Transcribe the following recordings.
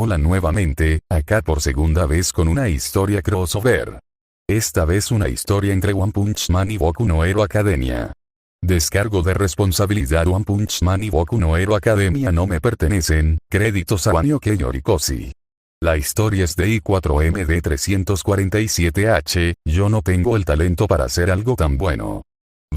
Hola nuevamente, acá por segunda vez con una historia crossover. Esta vez una historia entre One Punch Man y Boku no Hero Academia. Descargo de responsabilidad. One Punch Man y Boku no Hero Academia no me pertenecen, créditos a Banio Kei Horikoshi. La historia es de I4MD347H, yo no tengo el talento para hacer algo tan bueno.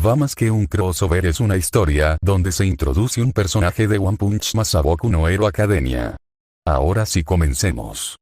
Va más que un crossover, es una historia donde se introduce un personaje de One Punch Man a Boku no Hero Academia. Ahora sí comencemos.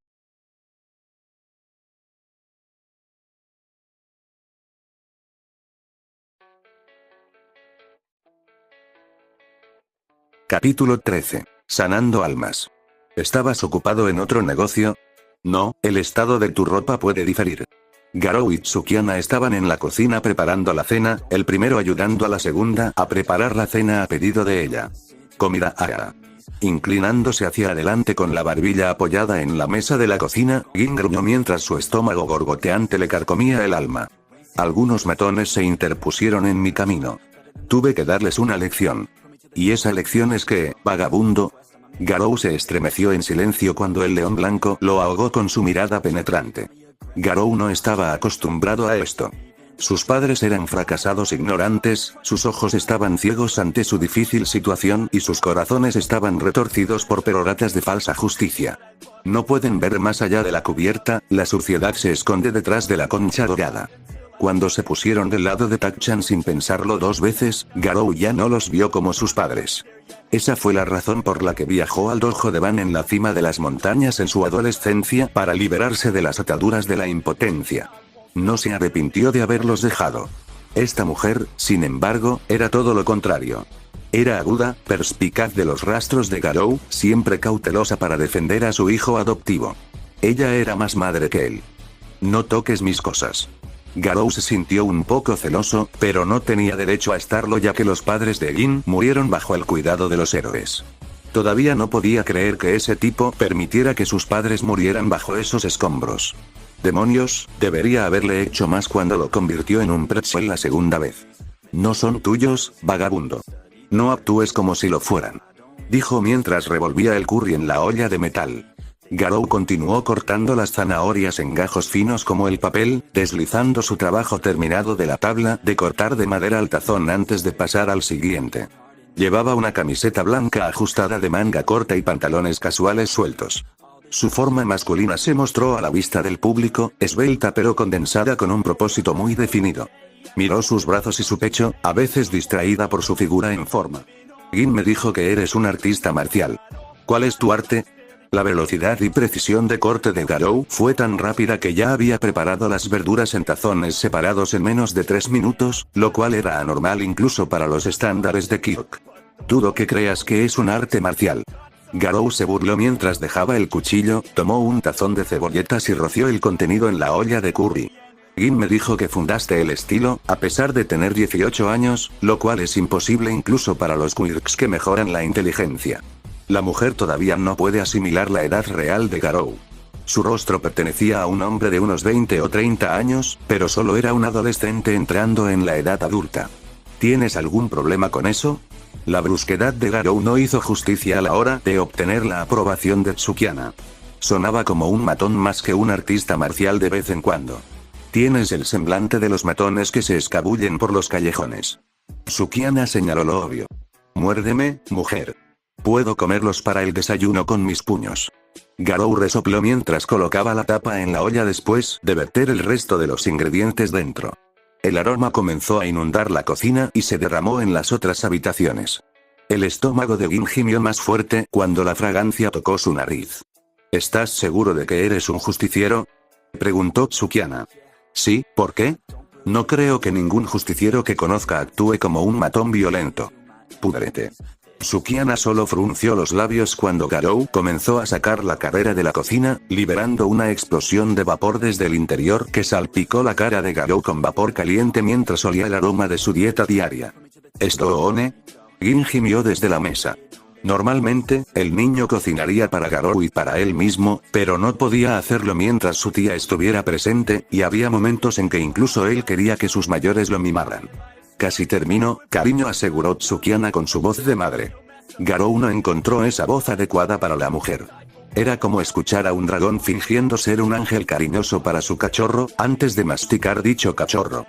Capítulo 13. Sanando almas. ¿Estabas ocupado en otro negocio? No, el estado de tu ropa puede diferir. Garou y Tsukiana estaban en la cocina preparando la cena, el primero ayudando a la segunda a preparar la cena a pedido de ella. Comida a. Inclinándose hacia adelante con la barbilla apoyada en la mesa de la cocina, Gin gruñó mientras su estómago gorgoteante le carcomía el alma. Algunos matones se interpusieron en mi camino. Tuve que darles una lección. ¿Y esa lección es que, vagabundo? Garou se estremeció en silencio cuando el león blanco lo ahogó con su mirada penetrante. Garou no estaba acostumbrado a esto. Sus padres eran fracasados ignorantes, sus ojos estaban ciegos ante su difícil situación y sus corazones estaban retorcidos por peroratas de falsa justicia. No pueden ver más allá de la cubierta, la suciedad se esconde detrás de la concha dorada. Cuando se pusieron del lado de Tak-chan sin pensarlo dos veces, Garou ya no los vio como sus padres. Esa fue la razón por la que viajó al dojo de Ban en la cima de las montañas en su adolescencia para liberarse de las ataduras de la impotencia. No se arrepintió de haberlos dejado. Esta mujer, sin embargo, era todo lo contrario. Era aguda, perspicaz de los rastros de Garou, siempre cautelosa para defender a su hijo adoptivo. Ella era más madre que él. No toques mis cosas. Garou se sintió un poco celoso, pero no tenía derecho a estarlo ya que los padres de Gin murieron bajo el cuidado de los héroes. Todavía no podía creer que ese tipo permitiera que sus padres murieran bajo esos escombros. Demonios, debería haberle hecho más cuando lo convirtió en un pretzel la segunda vez. No son tuyos, vagabundo. No actúes como si lo fueran. Dijo mientras revolvía el curry en la olla de metal. Garou continuó cortando las zanahorias en gajos finos como el papel, deslizando su trabajo terminado de la tabla de cortar de madera al tazón antes de pasar al siguiente. Llevaba una camiseta blanca ajustada de manga corta y pantalones casuales sueltos. Su forma masculina se mostró a la vista del público, esbelta pero condensada con un propósito muy definido. Miró sus brazos y su pecho, a veces distraída por su figura en forma. Gin me dijo que eres un artista marcial. ¿Cuál es tu arte? La velocidad y precisión de corte de Garou fue tan rápida que ya había preparado las verduras en tazones separados en menos de 3 minutos, lo cual era anormal incluso para los estándares de Kyok. Dudo que creas que es un arte marcial. Garou se burló mientras dejaba el cuchillo, tomó un tazón de cebolletas y roció el contenido en la olla de curry. Gin me dijo que fundaste el estilo, a pesar de tener 18 años, lo cual es imposible incluso para los quirks que mejoran la inteligencia. La mujer todavía no puede asimilar la edad real de Garou. Su rostro pertenecía a un hombre de unos 20 o 30 años, pero solo era un adolescente entrando en la edad adulta. ¿Tienes algún problema con eso? La brusquedad de Garou no hizo justicia a la hora de obtener la aprobación de Tsukiana. Sonaba como un matón más que un artista marcial de vez en cuando. Tienes el semblante de los matones que se escabullen por los callejones. Tsukiana señaló lo obvio. Muérdeme, mujer. Puedo comerlos para el desayuno con mis puños. Garou resopló mientras colocaba la tapa en la olla después de verter el resto de los ingredientes dentro. El aroma comenzó a inundar la cocina y se derramó en las otras habitaciones. El estómago de Gin gimió más fuerte cuando la fragancia tocó su nariz. ¿Estás seguro de que eres un justiciero? Preguntó Tsukiana. Sí, ¿por qué? No creo que ningún justiciero que conozca actúe como un matón violento. Púdrete. Tsukiana solo frunció los labios cuando Garou comenzó a sacar la carrera de la cocina, liberando una explosión de vapor desde el interior que salpicó la cara de Garou con vapor caliente mientras olía el aroma de su dieta diaria. ¿Esto one? Gin gimió desde la mesa. Normalmente, el niño cocinaría para Garou y para él mismo, pero no podía hacerlo mientras su tía estuviera presente, y había momentos en que incluso él quería que sus mayores lo mimaran. Casi termino, cariño, aseguró Tsukiana con su voz de madre. Garou no encontró esa voz adecuada para la mujer. Era como escuchar a un dragón fingiendo ser un ángel cariñoso para su cachorro, antes de masticar dicho cachorro.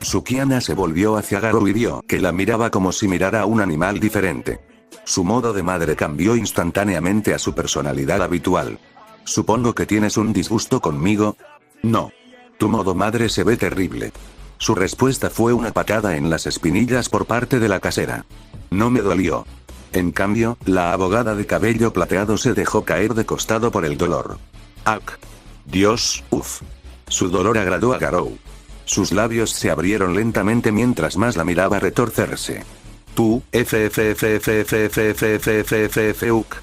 Sukiana se volvió hacia Garou y vio que la miraba como si mirara a un animal diferente. Su modo de madre cambió instantáneamente a su personalidad habitual. ¿Supongo que tienes un disgusto conmigo? No. Tu modo madre se ve terrible. Su respuesta fue una patada en las espinillas por parte de la casera. No me dolió. En cambio, la abogada de cabello plateado se dejó caer de costado por el dolor. ¡Ak! Dios, uff. Su dolor agradó a Garou. Sus labios se abrieron lentamente mientras más la miraba retorcerse. Tú, uk.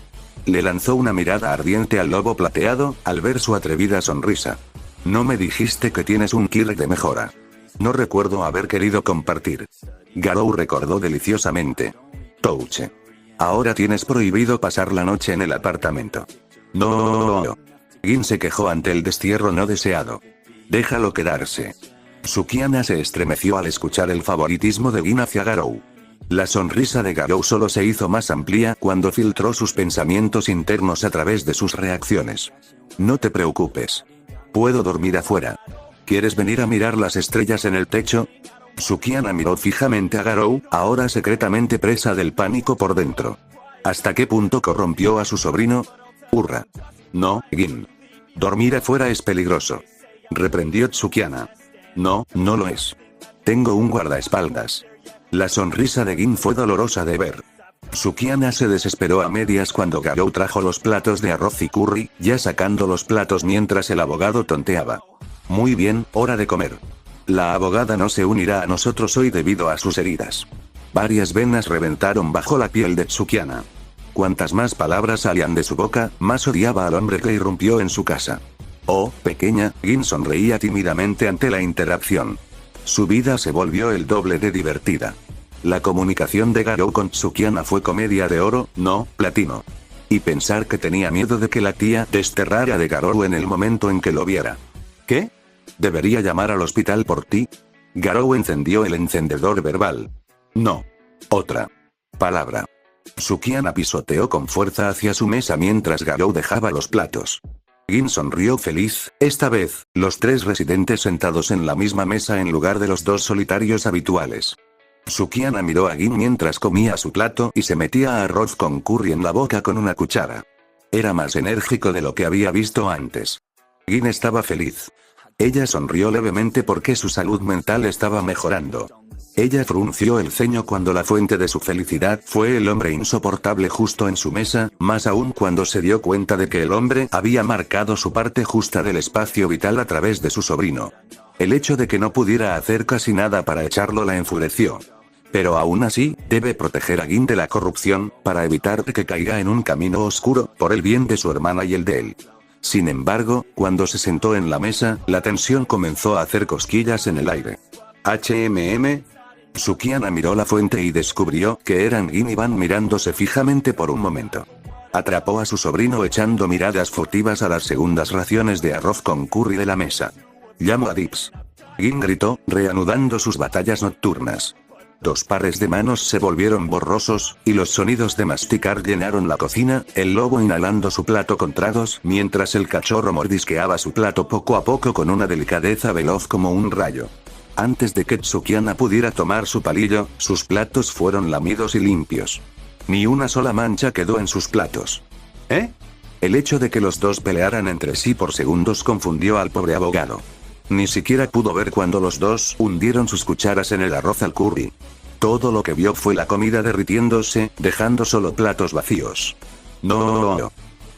Le lanzó una mirada ardiente al lobo plateado, al ver su atrevida sonrisa. No me dijiste que tienes un killer de mejora. No recuerdo haber querido compartir. Garou recordó deliciosamente. Touche. Ahora tienes prohibido pasar la noche en el apartamento. No. Gin se quejó ante el destierro no deseado. Déjalo quedarse. Sukiana se estremeció al escuchar el favoritismo de Gin hacia Garou. La sonrisa de Garou solo se hizo más amplia cuando filtró sus pensamientos internos a través de sus reacciones. No te preocupes. Puedo dormir afuera. ¿Quieres venir a mirar las estrellas en el techo? Sukiana miró fijamente a Garou, ahora secretamente presa del pánico por dentro. ¿Hasta qué punto corrompió a su sobrino? Hurra. No, Gin. Dormir afuera es peligroso. Reprendió Sukiana. No, no lo es. Tengo un guardaespaldas. La sonrisa de Gin fue dolorosa de ver. Sukiana se desesperó a medias cuando Garou trajo los platos de arroz y curry, ya sacando los platos mientras el abogado tonteaba. Muy bien, hora de comer. La abogada no se unirá a nosotros hoy debido a sus heridas. Varias venas reventaron bajo la piel de Sukiana. Cuantas más palabras salían de su boca, más odiaba al hombre que irrumpió en su casa. Oh, pequeña, Gin sonreía tímidamente ante la interacción. Su vida se volvió el doble de divertida. La comunicación de Garou con Sukiana fue comedia de oro, no, platino. Y pensar que tenía miedo de que la tía desterrara de Garou en el momento en que lo viera. ¿Qué? ¿Debería llamar al hospital por ti? Garou encendió el encendedor verbal. No. Otra palabra. Sukiana pisoteó con fuerza hacia su mesa mientras Garou dejaba los platos. Gin sonrió feliz, esta vez, los tres residentes sentados en la misma mesa en lugar de los dos solitarios habituales. Sukiana miró a Gin mientras comía su plato y se metía arroz con curry en la boca con una cuchara. Era más enérgico de lo que había visto antes. Gin estaba feliz. Ella sonrió levemente porque su salud mental estaba mejorando. Ella frunció el ceño cuando la fuente de su felicidad fue el hombre insoportable justo en su mesa, más aún cuando se dio cuenta de que el hombre había marcado su parte justa del espacio vital a través de su sobrino. El hecho de que no pudiera hacer casi nada para echarlo la enfureció. Pero aún así, debe proteger a Gin de la corrupción, para evitar que caiga en un camino oscuro, por el bien de su hermana y el de él. Sin embargo, cuando se sentó en la mesa, la tensión comenzó a hacer cosquillas en el aire. Sukiana miró la fuente y descubrió que eran Gin y Van mirándose fijamente por un momento. Atrapó a su sobrino echando miradas furtivas a las segundas raciones de arroz con curry de la mesa. «Llamo a Dips». Gin gritó, reanudando sus batallas nocturnas. Dos pares de manos se volvieron borrosos, y los sonidos de masticar llenaron la cocina, el lobo inhalando su plato con tragos, mientras el cachorro mordisqueaba su plato poco a poco con una delicadeza veloz como un rayo. Antes de que Sukiana pudiera tomar su palillo, sus platos fueron lamidos y limpios. Ni una sola mancha quedó en sus platos. ¿Eh? El hecho de que los dos pelearan entre sí por segundos confundió al pobre abogado. Ni siquiera pudo ver cuando los dos hundieron sus cucharas en el arroz al curry. Todo lo que vio fue la comida derritiéndose, dejando solo platos vacíos. No.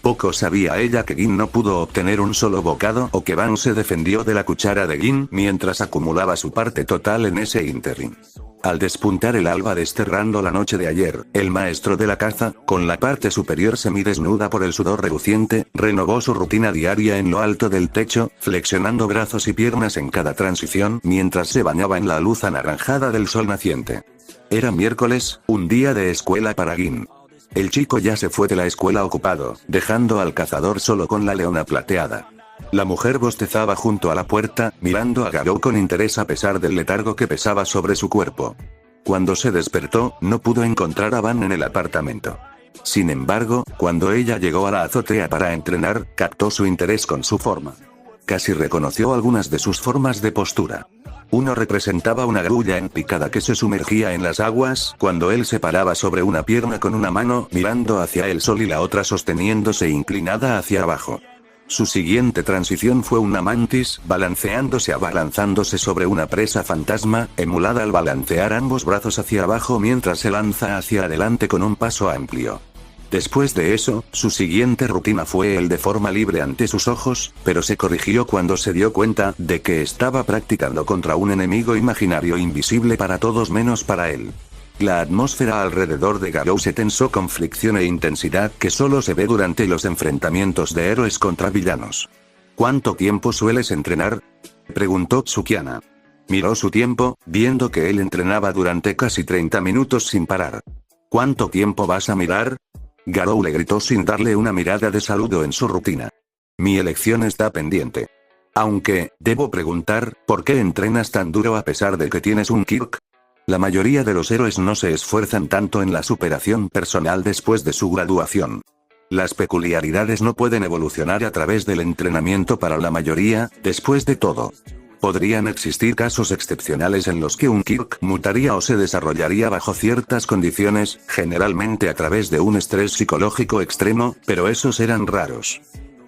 Poco sabía ella que Gin no pudo obtener un solo bocado o que Van se defendió de la cuchara de Gin mientras acumulaba su parte total en ese ínterin. Al despuntar el alba desterrando la noche de ayer, el maestro de la caza, con la parte superior semidesnuda por el sudor reluciente, renovó su rutina diaria en lo alto del techo, flexionando brazos y piernas en cada transición mientras se bañaba en la luz anaranjada del sol naciente. Era miércoles, un día de escuela para Gin. El chico ya se fue de la escuela ocupado, dejando al cazador solo con la leona plateada. La mujer bostezaba junto a la puerta, mirando a Garou con interés a pesar del letargo que pesaba sobre su cuerpo. Cuando se despertó, no pudo encontrar a Van en el apartamento. Sin embargo, cuando ella llegó a la azotea para entrenar, captó su interés con su forma. Casi reconoció algunas de sus formas de postura. Uno representaba una grulla en picada que se sumergía en las aguas cuando él se paraba sobre una pierna con una mano mirando hacia el sol y la otra sosteniéndose inclinada hacia abajo. Su siguiente transición fue una mantis, abalanzándose sobre una presa fantasma, emulada al balancear ambos brazos hacia abajo mientras se lanza hacia adelante con un paso amplio. Después de eso, su siguiente rutina fue el de forma libre ante sus ojos, pero se corrigió cuando se dio cuenta de que estaba practicando contra un enemigo imaginario invisible para todos menos para él. La atmósfera alrededor de Garou se tensó con fricción e intensidad que solo se ve durante los enfrentamientos de héroes contra villanos. ¿Cuánto tiempo sueles entrenar?, preguntó Tsukiana. Miró su tiempo, viendo que él entrenaba durante casi 30 minutos sin parar. ¿Cuánto tiempo vas a mirar?, Garou le gritó sin darle una mirada de saludo en su rutina. Mi elección está pendiente. Aunque, debo preguntar, ¿por qué entrenas tan duro a pesar de que tienes un Kirk? La mayoría de los héroes no se esfuerzan tanto en la superación personal después de su graduación. Las peculiaridades no pueden evolucionar a través del entrenamiento para la mayoría, después de todo. Podrían existir casos excepcionales en los que un Kirk mutaría o se desarrollaría bajo ciertas condiciones, generalmente a través de un estrés psicológico extremo, pero esos eran raros.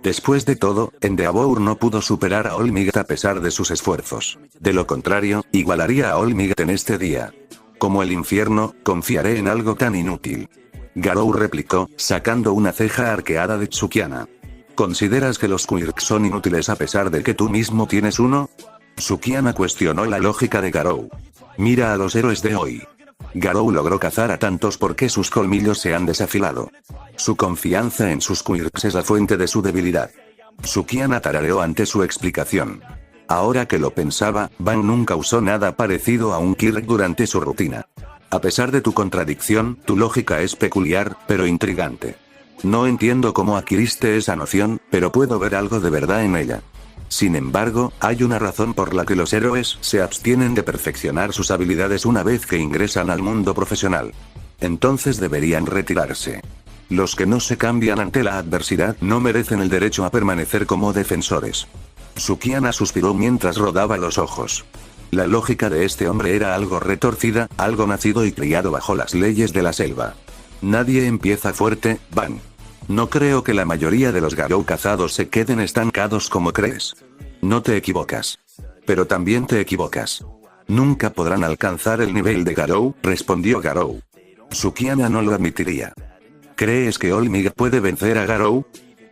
Después de todo, Endeavor no pudo superar a Olmigt a pesar de sus esfuerzos. De lo contrario, igualaría a Olmigt en este día. Como el infierno, confiaré en algo tan inútil. Garou replicó, sacando una ceja arqueada de Tsukiana. ¿Consideras que los Quirks son inútiles a pesar de que tú mismo tienes uno? Tsukiana cuestionó la lógica de Garou. Mira a los héroes de hoy. Garou logró cazar a tantos porque sus colmillos se han desafilado. Su confianza en sus Quirks es la fuente de su debilidad. Tsukiana tarareó ante su explicación. Ahora que lo pensaba, Van nunca usó nada parecido a un Kirk durante su rutina. A pesar de tu contradicción, tu lógica es peculiar, pero intrigante. No entiendo cómo adquiriste esa noción, pero puedo ver algo de verdad en ella. Sin embargo, hay una razón por la que los héroes se abstienen de perfeccionar sus habilidades una vez que ingresan al mundo profesional. Entonces deberían retirarse. Los que no se cambian ante la adversidad no merecen el derecho a permanecer como defensores. Tsukiana suspiró mientras rodaba los ojos. La lógica de este hombre era algo retorcida, algo nacido y criado bajo las leyes de la selva. Nadie empieza fuerte, Van. No creo que la mayoría de los Garou cazados se queden estancados como crees. No te equivocas. Pero también te equivocas. Nunca podrán alcanzar el nivel de Garou, respondió Garou. Tsukiana no lo admitiría. ¿Crees que Olmigt puede vencer a Garou?,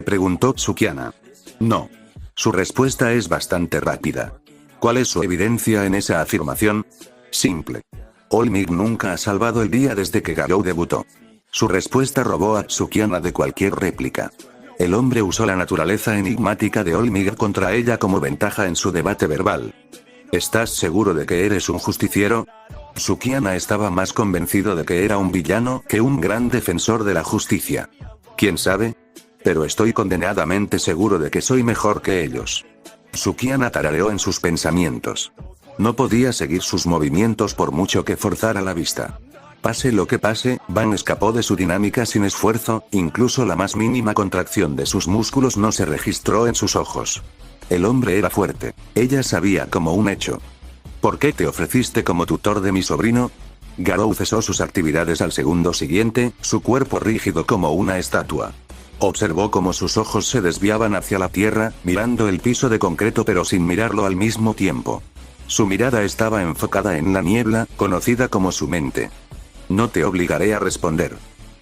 preguntó Tsukiana. No. Su respuesta es bastante rápida. ¿Cuál es su evidencia en esa afirmación? Simple. Olmigt nunca ha salvado el día desde que Garou debutó. Su respuesta robó a Tsukiana de cualquier réplica. El hombre usó la naturaleza enigmática de Olmigt contra ella como ventaja en su debate verbal. ¿Estás seguro de que eres un justiciero? Tsukiana estaba más convencido de que era un villano que un gran defensor de la justicia. ¿Quién sabe? Pero estoy condenadamente seguro de que soy mejor que ellos. Tsukiana tarareó en sus pensamientos. No podía seguir sus movimientos por mucho que forzara la vista. Pase lo que pase, Van escapó de su dinámica sin esfuerzo, incluso la más mínima contracción de sus músculos no se registró en sus ojos. El hombre era fuerte. Ella sabía como un hecho. ¿Por qué te ofreciste como tutor de mi sobrino? Garou cesó sus actividades al segundo siguiente, su cuerpo rígido como una estatua. Observó cómo sus ojos se desviaban hacia la tierra, mirando el piso de concreto pero sin mirarlo al mismo tiempo. Su mirada estaba enfocada en la niebla, conocida como su mente. No te obligaré a responder.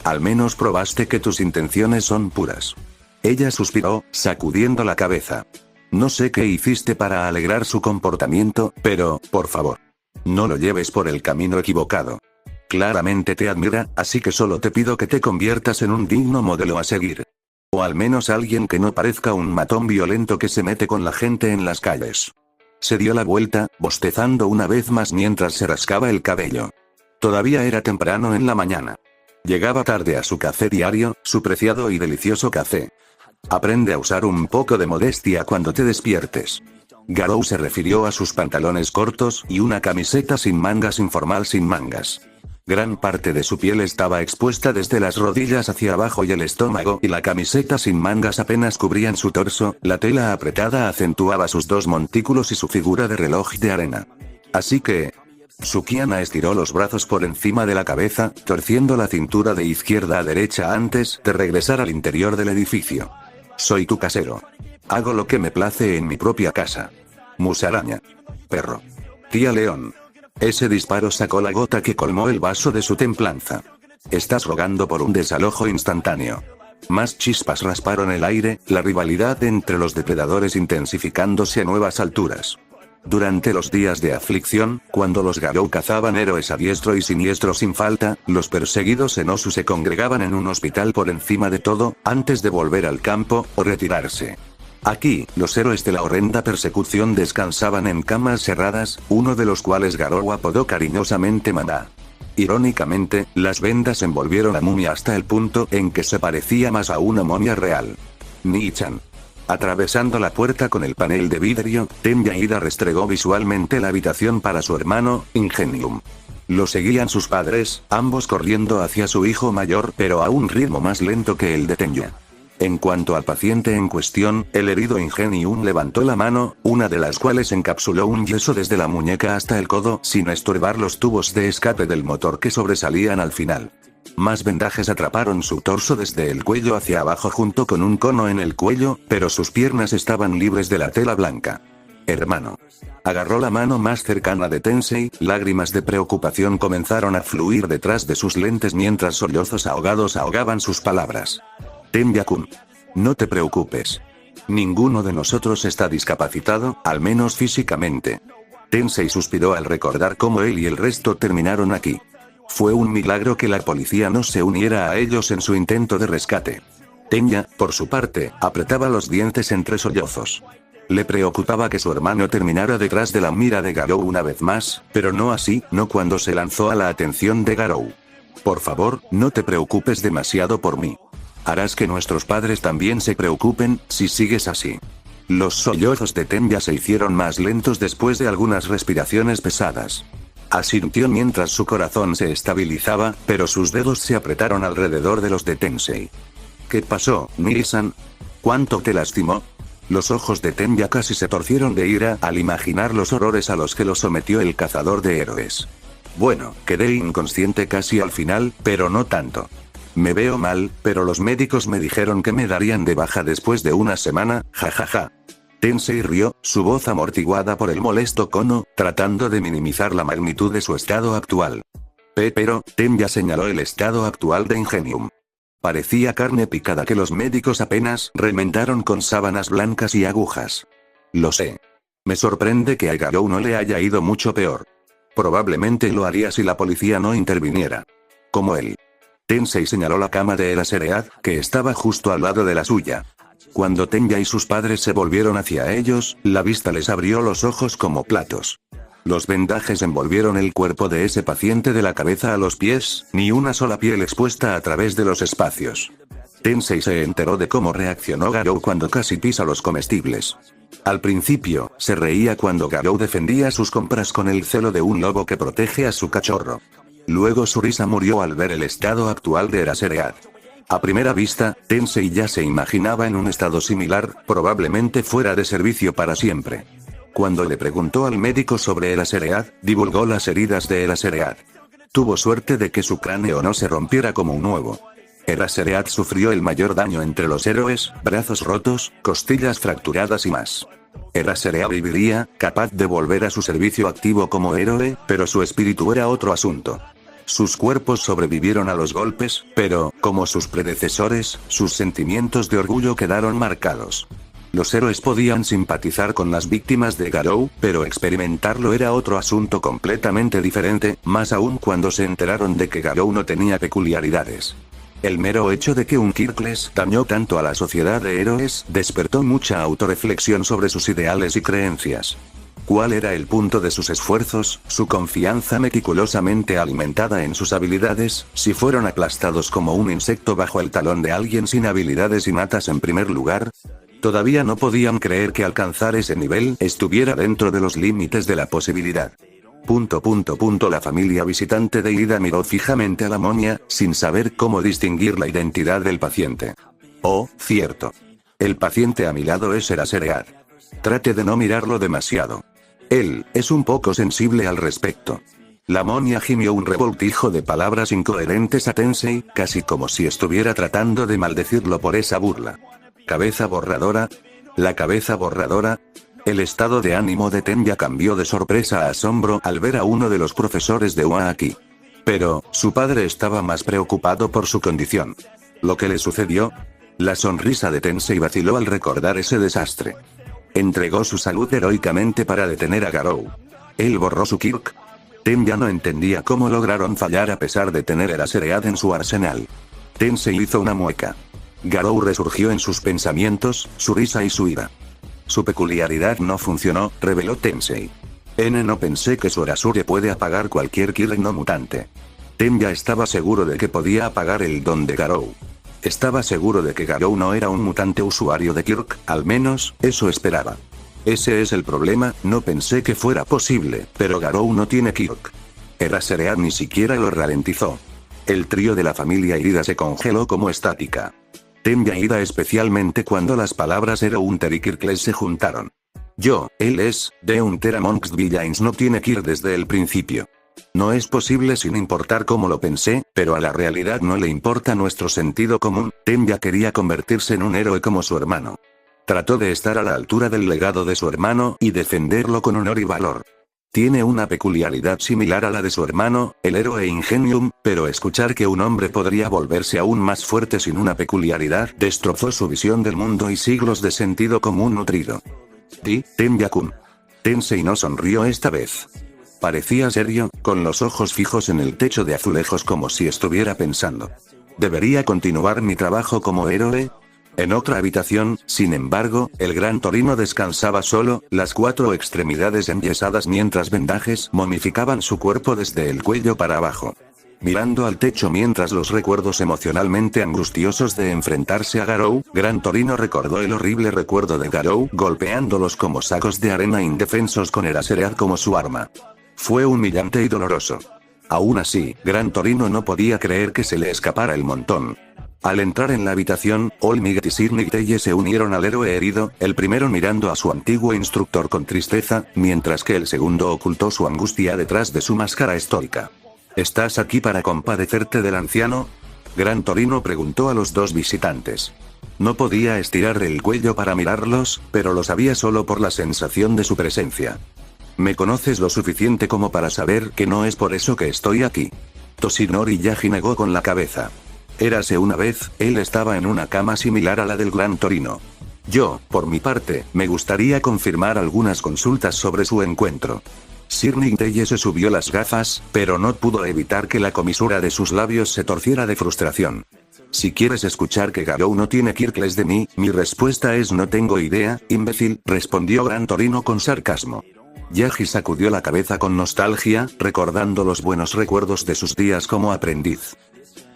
Al menos probaste que tus intenciones son puras. Ella suspiró, sacudiendo la cabeza. No sé qué hiciste para alegrar su comportamiento, pero, por favor, no lo lleves por el camino equivocado. Claramente te admira, así que solo te pido que te conviertas en un digno modelo a seguir. O al menos alguien que no parezca un matón violento que se mete con la gente en las calles. Se dio la vuelta, bostezando una vez más mientras se rascaba el cabello. Todavía era temprano en la mañana. Llegaba tarde a su café diario, su preciado y delicioso café. Aprende a usar un poco de modestia cuando te despiertes. Garou se refirió a sus pantalones cortos y una camiseta sin mangas informal sin mangas. Gran parte de su piel estaba expuesta desde las rodillas hacia abajo y el estómago y la camiseta sin mangas apenas cubrían su torso, la tela apretada acentuaba sus dos montículos y su figura de reloj de arena. Así que... Sukiana estiró los brazos por encima de la cabeza, torciendo la cintura de izquierda a derecha antes de regresar al interior del edificio. Soy tu casero. Hago lo que me place en mi propia casa. Musaraña. Perro. Tía León. Ese disparo sacó la gota que colmó el vaso de su templanza. Estás rogando por un desalojo instantáneo. Más chispas rasparon el aire, la rivalidad entre los depredadores intensificándose a nuevas alturas. Durante los días de aflicción, cuando los Garou cazaban héroes a diestro y siniestro sin falta, los perseguidos en Osu se congregaban en un hospital por encima de todo, antes de volver al campo, o retirarse. Aquí, los héroes de la horrenda persecución descansaban en camas cerradas, uno de los cuales Garou apodó cariñosamente Maná. Irónicamente, las vendas envolvieron a Mumia hasta el punto en que se parecía más a una momia real. Nii-chan. Atravesando la puerta con el panel de vidrio, Tenya Ida restregó visualmente la habitación para su hermano, Ingenium. Lo seguían sus padres, ambos corriendo hacia su hijo mayor, pero a un ritmo más lento que el de Tenya. En cuanto al paciente en cuestión, el herido Ingenium levantó la mano, una de las cuales encapsuló un yeso desde la muñeca hasta el codo sin estorbar los tubos de escape del motor que sobresalían al final. Más vendajes atraparon su torso desde el cuello hacia abajo junto con un cono en el cuello, pero sus piernas estaban libres de la tela blanca. Hermano. Agarró la mano más cercana de Tensei, lágrimas de preocupación comenzaron a fluir detrás de sus lentes mientras sollozos ahogados ahogaban sus palabras. Tenya-kun. No te preocupes. Ninguno de nosotros está discapacitado, al menos físicamente. Tensei suspiró al recordar cómo él y el resto terminaron aquí. Fue un milagro que la policía no se uniera a ellos en su intento de rescate. Tenya, por su parte, apretaba los dientes entre sollozos. Le preocupaba que su hermano terminara detrás de la mira de Garou una vez más, pero no así, no cuando se lanzó a la atención de Garou. Por favor, no te preocupes demasiado por mí. Harás que nuestros padres también se preocupen, si sigues así. Los sollozos de Tenya se hicieron más lentos después de algunas respiraciones pesadas. Asintió mientras su corazón se estabilizaba, pero sus dedos se apretaron alrededor de los de Tensei. ¿Qué pasó, Nii-san? ¿Cuánto te lastimó? Los ojos de Tenya casi se torcieron de ira al imaginar los horrores a los que lo sometió el cazador de héroes. Bueno, quedé inconsciente casi al final, pero no tanto. Me veo mal, pero los médicos me dijeron que me darían de baja después de una semana, jajaja. Tensei rió, su voz amortiguada por el molesto cono, tratando de minimizar la magnitud de su estado actual. Pero, Tenya señaló el estado actual de Ingenium. Parecía carne picada que los médicos apenas remendaron con sábanas blancas y agujas. Lo sé. Me sorprende que a Garou no le haya ido mucho peor. Probablemente lo haría si la policía no interviniera. Como él. Tensei señaló la cama de Eraserhead, que estaba justo al lado de la suya. Cuando Tenya y sus padres se volvieron hacia ellos, la vista les abrió los ojos como platos. Los vendajes envolvieron el cuerpo de ese paciente de la cabeza a los pies, ni una sola piel expuesta a través de los espacios. Tensei se enteró de cómo reaccionó Garou cuando casi pisa los comestibles. Al principio, se reía cuando Garou defendía sus compras con el celo de un lobo que protege a su cachorro. Luego su risa murió al ver el estado actual de Eraserhead. A primera vista, Tensei ya se imaginaba en un estado similar, probablemente fuera de servicio para siempre. Cuando le preguntó al médico sobre Eraserhead, divulgó las heridas de Eraserhead. Tuvo suerte de que su cráneo no se rompiera como un huevo. Eraserhead sufrió el mayor daño entre los héroes, brazos rotos, costillas fracturadas y más. Eraserhead viviría, capaz de volver a su servicio activo como héroe, pero su espíritu era otro asunto. Sus cuerpos sobrevivieron a los golpes, pero, como sus predecesores, sus sentimientos de orgullo quedaron marcados. Los héroes podían simpatizar con las víctimas de Garou, pero experimentarlo era otro asunto completamente diferente, más aún cuando se enteraron de que Garou no tenía peculiaridades. El mero hecho de que un Kirkles dañó tanto a la sociedad de héroes despertó mucha autorreflexión sobre sus ideales y creencias. ¿Cuál era el punto de sus esfuerzos, su confianza meticulosamente alimentada en sus habilidades, si fueron aplastados como un insecto bajo el talón de alguien sin habilidades innatas en primer lugar? Todavía no podían creer que alcanzar ese nivel estuviera dentro de los límites de la posibilidad. La familia visitante de Ida miró fijamente a la momia, sin saber cómo distinguir la identidad del paciente. Oh, cierto. El paciente a mi lado es Eraserhead. Trate de no mirarlo demasiado. Él es un poco sensible al respecto. La momia gimió un revoltijo de palabras incoherentes a Tensei, casi como si estuviera tratando de maldecirlo por esa burla. ¿Cabeza borradora? ¿La cabeza borradora? El estado de ánimo de Tenya cambió de sorpresa a asombro al ver a uno de los profesores de UA aquí. Pero, su padre estaba más preocupado por su condición. ¿Lo que le sucedió? La sonrisa de Tensei vaciló al recordar ese desastre. Entregó su salud heroicamente para detener a Garou. Él borró su Kirk. Tenya no entendía cómo lograron fallar a pesar de tener Eraserhead en su arsenal. Tensei hizo una mueca. Garou resurgió en sus pensamientos, su risa y su ira. Su peculiaridad no funcionó, reveló Tensei. No pensé que su Erasure puede apagar cualquier Kirk no mutante. Tenya estaba seguro de que podía apagar el don de Garou. Estaba seguro de que Garou no era un mutante usuario de Kirk, al menos, eso esperaba. Ese es el problema, no pensé que fuera posible, pero Garou no tiene Kirk. Eraserhead ni siquiera lo ralentizó. El trío de la familia Irida se congeló como estática. Tenya ira especialmente cuando las palabras Erounter y Kirkles se juntaron. Él es, Deunter amongst villains no tiene Kirk desde el principio. No es posible sin importar cómo lo pensé, pero a la realidad no le importa nuestro sentido común. Tenya quería convertirse en un héroe como su hermano. Trató de estar a la altura del legado de su hermano y defenderlo con honor y valor. Tiene una peculiaridad similar a la de su hermano, el héroe Ingenium, pero escuchar que un hombre podría volverse aún más fuerte sin una peculiaridad destrozó su visión del mundo y siglos de sentido común nutrido. Tenya-kun. Tensei no sonrió esta vez. Parecía serio, con los ojos fijos en el techo de azulejos como si estuviera pensando. ¿Debería continuar mi trabajo como héroe? En otra habitación, sin embargo, el gran Torino descansaba solo, las 4 extremidades enyesadas mientras vendajes momificaban su cuerpo desde el cuello para abajo. Mirando al techo mientras los recuerdos emocionalmente angustiosos de enfrentarse a Garou, Gran Torino recordó el horrible recuerdo de Garou golpeándolos como sacos de arena indefensos con Eraserhead como su arma. Fue humillante y doloroso. Aún así, Gran Torino no podía creer que se le escapara el montón. Al entrar en la habitación, Olmiguet y Sir Teye se unieron al héroe herido, el primero mirando a su antiguo instructor con tristeza, mientras que el segundo ocultó su angustia detrás de su máscara estoica. ¿Estás aquí para compadecerte del anciano? Gran Torino preguntó a los dos visitantes. No podía estirar el cuello para mirarlos, pero lo sabía solo por la sensación de su presencia. Me conoces lo suficiente como para saber que no es por eso que estoy aquí. Toshinori Yagi negó con la cabeza. Érase una vez, él estaba en una cama similar a la del Gran Torino. Por mi parte, me gustaría confirmar algunas consultas sobre su encuentro. Sir Teye se subió las gafas, pero no pudo evitar que la comisura de sus labios se torciera de frustración. Si quieres escuchar que Garou no tiene Kirkles de mí, mi respuesta es no tengo idea, imbécil, respondió Gran Torino con sarcasmo. Yagi sacudió la cabeza con nostalgia, recordando los buenos recuerdos de sus días como aprendiz.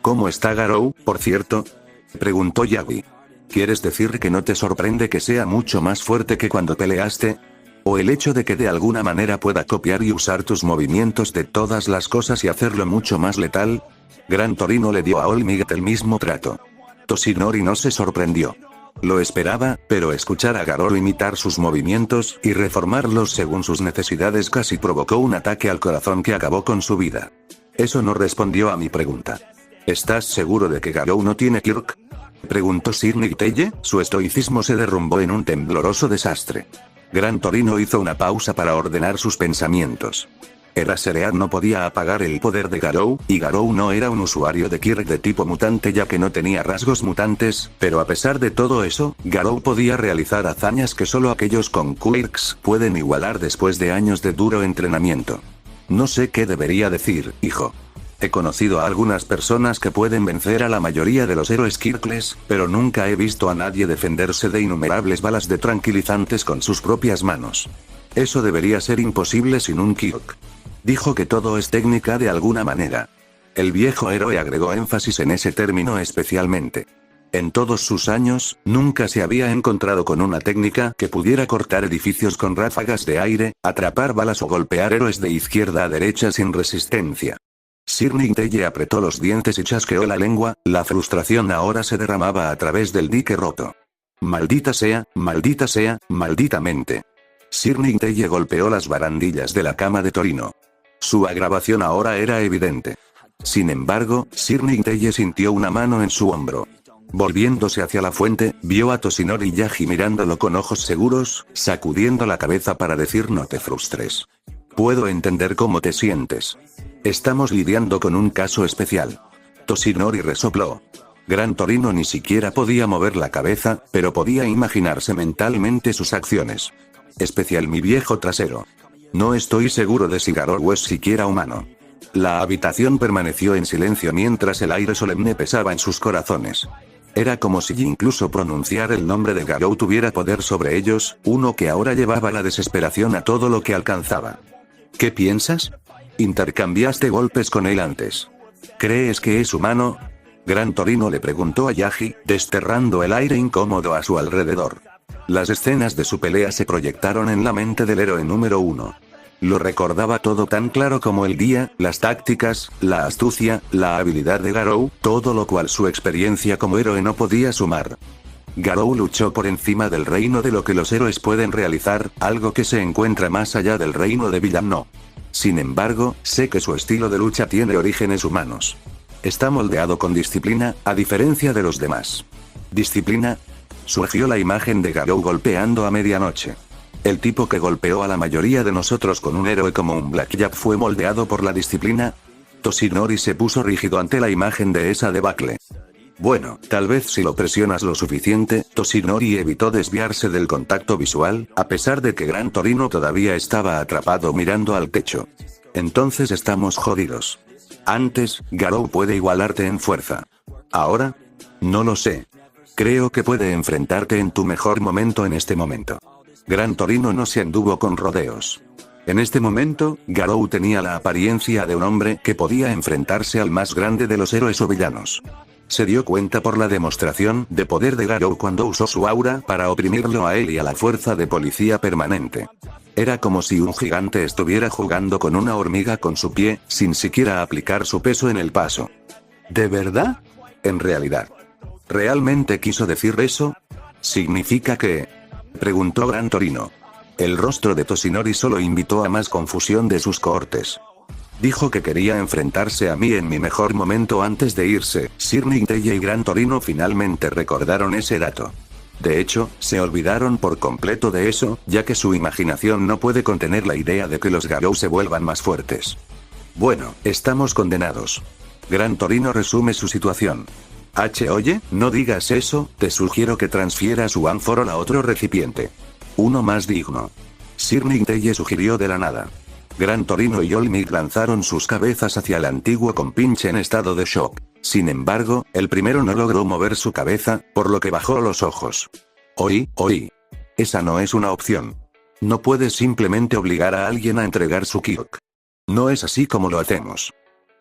¿Cómo está Garou, por cierto? Preguntó Yagi. ¿Quieres decir que no te sorprende que sea mucho más fuerte que cuando peleaste? ¿O el hecho de que de alguna manera pueda copiar y usar tus movimientos de todas las cosas y hacerlo mucho más letal? Gran Torino le dio a Olmiguet el mismo trato. Toshinori no se sorprendió. Lo esperaba, pero escuchar a Garou imitar sus movimientos y reformarlos según sus necesidades casi provocó un ataque al corazón que acabó con su vida. Eso no respondió a mi pregunta. ¿Estás seguro de que Garou no tiene Kirk? Preguntó Sir Teye, su estoicismo se derrumbó en un tembloroso desastre. Gran Torino hizo una pausa para ordenar sus pensamientos. Eraserhead no podía apagar el poder de Garou, y Garou no era un usuario de Kirk de tipo mutante ya que no tenía rasgos mutantes, pero a pesar de todo eso, Garou podía realizar hazañas que solo aquellos con Quirks pueden igualar después de años de duro entrenamiento. No sé qué debería decir, hijo. He conocido a algunas personas que pueden vencer a la mayoría de los héroes Kirkles, pero nunca he visto a nadie defenderse de innumerables balas de tranquilizantes con sus propias manos. Eso debería ser imposible sin un Kirk. Dijo que todo es técnica de alguna manera. El viejo héroe agregó énfasis en ese término especialmente. En todos sus años, nunca se había encontrado con una técnica que pudiera cortar edificios con ráfagas de aire, atrapar balas o golpear héroes de izquierda a derecha sin resistencia. Sir Nickteye apretó los dientes y chasqueó la lengua, la frustración ahora se derramaba a través del dique roto. Maldita sea, malditamente. Sir Nickteye golpeó las barandillas de la cama de Torino. Su agravación ahora era evidente. Sin embargo, Sir Nickteye sintió una mano en su hombro. Volviéndose hacia la fuente, vio a Toshinori Yaji mirándolo con ojos seguros, sacudiendo la cabeza para decir no te frustres. Puedo entender cómo te sientes. Estamos lidiando con un caso especial. Toshinori resopló. Gran Torino ni siquiera podía mover la cabeza, pero podía imaginarse mentalmente sus acciones. Especial mi viejo trasero. No estoy seguro de si Garou es siquiera humano. La habitación permaneció en silencio mientras el aire solemne pesaba en sus corazones. Era como si incluso pronunciar el nombre de Garou tuviera poder sobre ellos, uno que ahora llevaba la desesperación a todo lo que alcanzaba. ¿Qué piensas? Intercambiaste golpes con él antes. ¿Crees que es humano? Gran Torino le preguntó a Yaji, desterrando el aire incómodo a su alrededor. Las escenas de su pelea se proyectaron en la mente del héroe número 1. Lo recordaba todo tan claro como el día, las tácticas, la astucia, la habilidad de Garou, todo lo cual su experiencia como héroe no podía sumar. Garou luchó por encima del reino de lo que los héroes pueden realizar, algo que se encuentra más allá del reino de villano. Sin embargo, sé que su estilo de lucha tiene orígenes humanos. Está moldeado con disciplina, a diferencia de los demás. ¿Disciplina? Surgió la imagen de Garou golpeando a medianoche. El tipo que golpeó a la mayoría de nosotros con un héroe como un Blackjack fue moldeado por la disciplina. Toshinori se puso rígido ante la imagen de esa debacle. Bueno, tal vez si lo presionas lo suficiente. Toshinori evitó desviarse del contacto visual, a pesar de que Gran Torino todavía estaba atrapado mirando al techo. Entonces estamos jodidos. Antes, Garou puede igualarte en fuerza. ¿Ahora? No lo sé. Creo que puede enfrentarte en tu mejor momento en este momento. Gran Torino no se anduvo con rodeos. En este momento, Garou tenía la apariencia de un hombre que podía enfrentarse al más grande de los héroes o villanos. Se dio cuenta por la demostración de poder de Garou cuando usó su aura para oprimirlo a él y a la fuerza de policía permanente. Era como si un gigante estuviera jugando con una hormiga con su pie, sin siquiera aplicar su peso en el paso. ¿De verdad? En realidad. ¿Realmente quiso decir eso? ¿Significa que...? Preguntó Gran Torino. El rostro de Toshinori solo invitó a más confusión de sus cohortes. Dijo que quería enfrentarse a mí en mi mejor momento antes de irse. Sir Nickteye y Gran Torino finalmente recordaron ese dato. De hecho, se olvidaron por completo de eso, ya que su imaginación no puede contener la idea de que los Garou se vuelvan más fuertes. Bueno, estamos condenados. Gran Torino resume su situación. Oye, no digas eso, te sugiero que transfieras su ánfora a otro recipiente. Uno más digno. Sir Nickteye sugirió de la nada. Gran Torino y Olmec lanzaron sus cabezas hacia el antiguo compinche en estado de shock. Sin embargo, el primero no logró mover su cabeza, por lo que bajó los ojos. Oí. Esa no es una opción. No puedes simplemente obligar a alguien a entregar su Kyok. No es así como lo hacemos.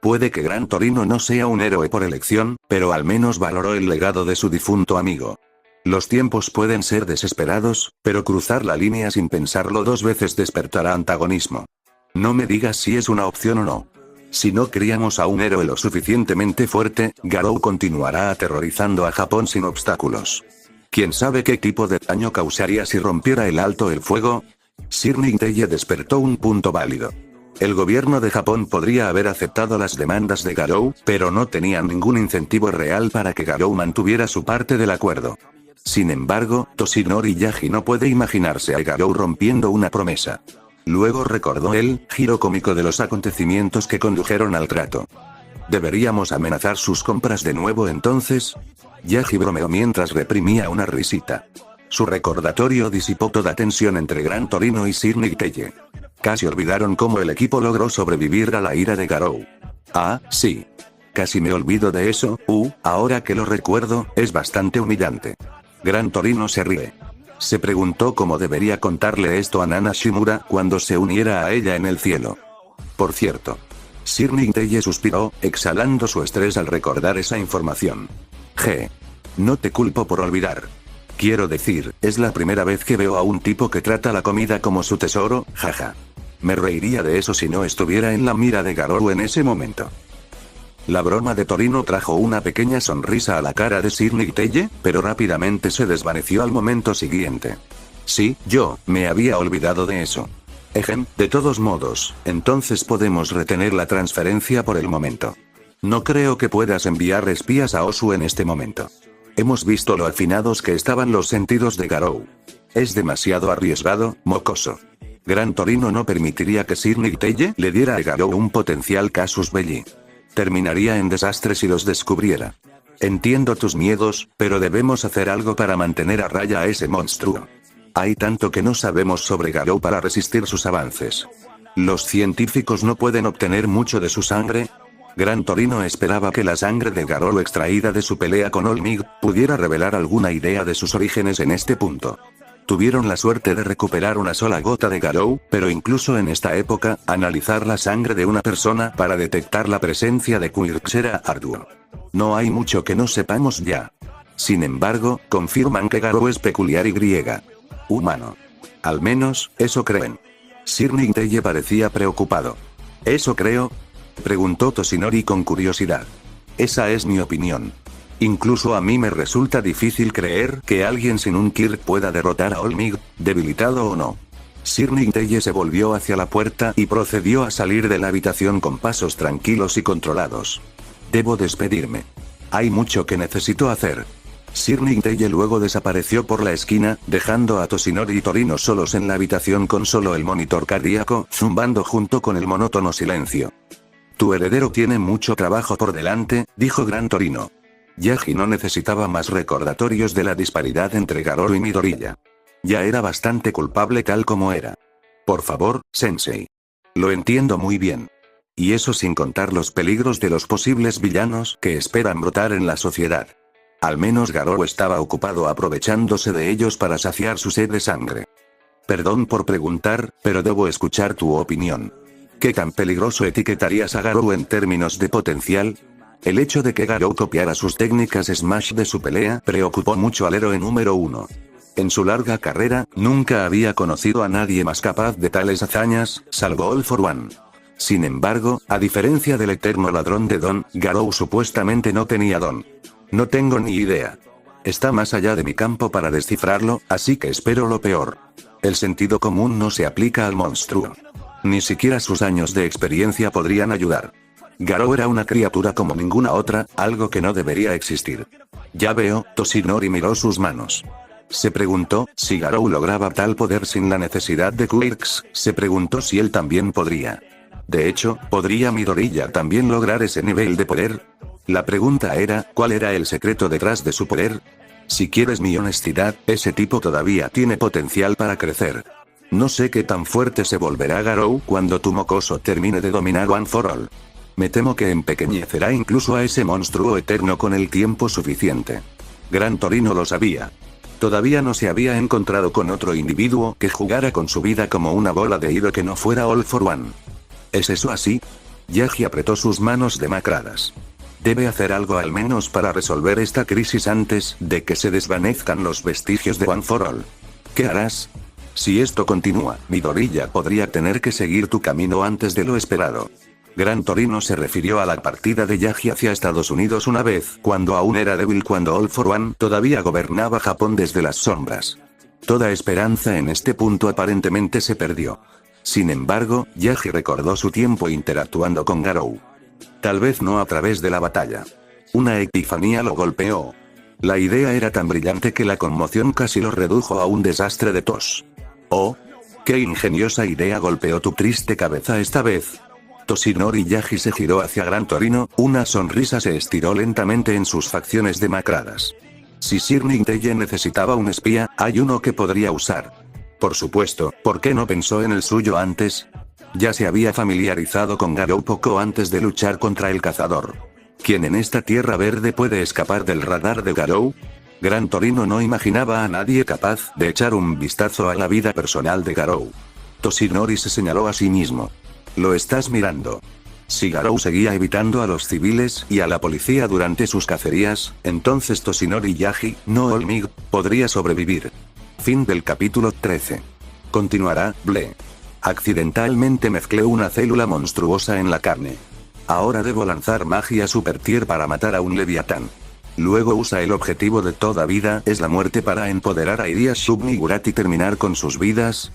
Puede que Gran Torino no sea un héroe por elección, pero al menos valoró el legado de su difunto amigo. Los tiempos pueden ser desesperados, pero cruzar la línea sin pensarlo dos veces despertará antagonismo. No me digas si es una opción o no. Si no criamos a un héroe lo suficientemente fuerte, Garou continuará aterrorizando a Japón sin obstáculos. ¿Quién sabe qué tipo de daño causaría si rompiera el alto el fuego? Sir Nickteye despertó un punto válido. El gobierno de Japón podría haber aceptado las demandas de Garou, pero no tenían ningún incentivo real para que Garou mantuviera su parte del acuerdo. Sin embargo, Toshinori Yaji no puede imaginarse a Garou rompiendo una promesa. Luego recordó el giro cómico de los acontecimientos que condujeron al trato. ¿Deberíamos amenazar sus compras de nuevo entonces? Yaji bromeó mientras reprimía una risita. Su recordatorio disipó toda tensión entre Gran Torino y Sir Nickteye. Casi olvidaron cómo el equipo logró sobrevivir a la ira de Garou. Ah, sí. Casi me olvido de eso, ahora que lo recuerdo, es bastante humillante. Gran Torino se ríe. Se preguntó cómo debería contarle esto a Nana Shimura cuando se uniera a ella en el cielo. Por cierto. Sir Nickteye suspiró, exhalando su estrés al recordar esa información. No te culpo por olvidar. Quiero decir, es la primera vez que veo a un tipo que trata la comida como su tesoro, jaja. Me reiría de eso si no estuviera en la mira de Garou en ese momento. La broma de Torino trajo una pequeña sonrisa a la cara de Sir Nicteye, pero rápidamente se desvaneció al momento siguiente. Sí, yo, me había olvidado de eso. De todos modos, entonces podemos retener la transferencia por el momento. No creo que puedas enviar espías a Osu en este momento. Hemos visto lo afinados que estaban los sentidos de Garou. Es demasiado arriesgado, mocoso. Gran Torino no permitiría que Sir Nicteye le diera a Garou un potencial casus belli. Terminaría en desastre si los descubriera. Entiendo tus miedos, pero debemos hacer algo para mantener a raya a ese monstruo. Hay tanto que no sabemos sobre Garou para resistir sus avances. Los científicos no pueden obtener mucho de su sangre. Gran Torino esperaba que la sangre de Garou extraída de su pelea con Olmig pudiera revelar alguna idea de sus orígenes en este punto. Tuvieron la suerte de recuperar una sola gota de Garou, pero incluso en esta época, analizar la sangre de una persona para detectar la presencia de Quirks era arduo. No hay mucho que no sepamos ya. Sin embargo, confirman que Garou es peculiar y griega. Humano. Al menos, eso creen. Sir Nicteye parecía preocupado. ¿Eso creo? Preguntó Toshinori con curiosidad. Esa es mi opinión. Incluso a mí me resulta difícil creer que alguien sin un Kirk pueda derrotar a Olmig, debilitado o no. Sir Nicteye se volvió hacia la puerta y procedió a salir de la habitación con pasos tranquilos y controlados. Debo despedirme. Hay mucho que necesito hacer. Sir Nicteye luego desapareció por la esquina, dejando a Toshinori y Torino solos en la habitación con solo el monitor cardíaco zumbando junto con el monótono silencio. Tu heredero tiene mucho trabajo por delante, dijo Gran Torino. Yagi no necesitaba más recordatorios de la disparidad entre Garou y Midoriya. Ya era bastante culpable tal como era. Por favor, Sensei. Lo entiendo muy bien. Y eso sin contar los peligros de los posibles villanos que esperan brotar en la sociedad. Al menos Garou estaba ocupado aprovechándose de ellos para saciar su sed de sangre. Perdón por preguntar, pero debo escuchar tu opinión. ¿Qué tan peligroso etiquetarías a Garou en términos de potencial? El hecho de que Garou copiara sus técnicas Smash de su pelea preocupó mucho al héroe número 1. En su larga carrera, nunca había conocido a nadie más capaz de tales hazañas, salvo All for One. Sin embargo, a diferencia del eterno ladrón de Don, Garou supuestamente no tenía don. No tengo ni idea. Está más allá de mi campo para descifrarlo, así que espero lo peor. El sentido común no se aplica al monstruo. Ni siquiera sus años de experiencia podrían ayudar. Garou era una criatura como ninguna otra, algo que no debería existir. Ya veo, Toshinori miró sus manos. Se preguntó, si Garou lograba tal poder sin la necesidad de Quirks, se preguntó si él también podría. De hecho, ¿podría Midoriya también lograr ese nivel de poder? La pregunta era, ¿cuál era el secreto detrás de su poder? Si quieres mi honestidad, ese tipo todavía tiene potencial para crecer. No sé qué tan fuerte se volverá Garou cuando tu mocoso termine de dominar One for All. Me temo que empequeñecerá incluso a ese monstruo eterno con el tiempo suficiente. Gran Torino lo sabía. Todavía no se había encontrado con otro individuo que jugara con su vida como una bola de hilo que no fuera All for One. ¿Es eso así? Yagi apretó sus manos demacradas. Debe hacer algo al menos para resolver esta crisis antes de que se desvanezcan los vestigios de One for All. ¿Qué harás? Si esto continúa, Midoriya podría tener que seguir tu camino antes de lo esperado. Gran Torino se refirió a la partida de Yagi hacia Estados Unidos una vez, cuando aún era débil, cuando All for One todavía gobernaba Japón desde las sombras. Toda esperanza en este punto aparentemente se perdió. Sin embargo, Yagi recordó su tiempo interactuando con Garou. Tal vez no a través de la batalla. Una epifanía lo golpeó. La idea era tan brillante que la conmoción casi lo redujo a un desastre de tos. Oh, qué ingeniosa idea golpeó tu triste cabeza esta vez. Toshinori Yagi se giró hacia Gran Torino, una sonrisa se estiró lentamente en sus facciones demacradas. Si Sir Nicteye necesitaba un espía, hay uno que podría usar. Por supuesto, ¿por qué no pensó en el suyo antes? Ya se había familiarizado con Garou poco antes de luchar contra el cazador. ¿Quién en esta tierra verde puede escapar del radar de Garou? Gran Torino no imaginaba a nadie capaz de echar un vistazo a la vida personal de Garou. Toshinori se señaló a sí mismo. Lo estás mirando. Si Garou seguía evitando a los civiles y a la policía durante sus cacerías, entonces Toshinori Yagi, no Olmig, podría sobrevivir. Fin del capítulo 13. Continuará, ble. Accidentalmente mezclé una célula monstruosa en la carne. Ahora debo lanzar magia super tier para matar a un leviatán. Luego usa el objetivo de toda vida es la muerte para empoderar a Irias Shub Nigurati y terminar con sus vidas.